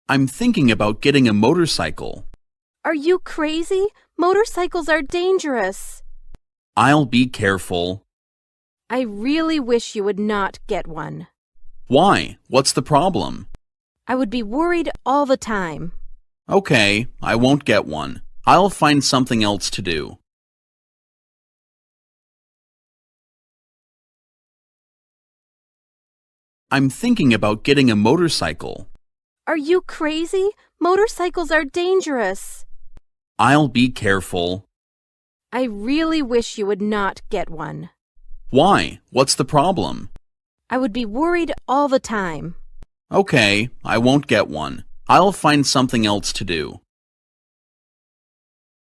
I'm thinking about getting a motorcycle. Are you crazy? Motorcycles are dangerous. I'll be careful. I really wish you would not get one. Why? What's the problem? I would be worried all the time. Okay, I won't get one. I'll find something else to do. I'm thinking about getting a motorcycle. Are you crazy? Motorcycles are dangerous. I'll be careful. I really wish you would not get one. Why? What's the problem? I would be worried all the time. Okay, I won't get one. I'll find something else to do.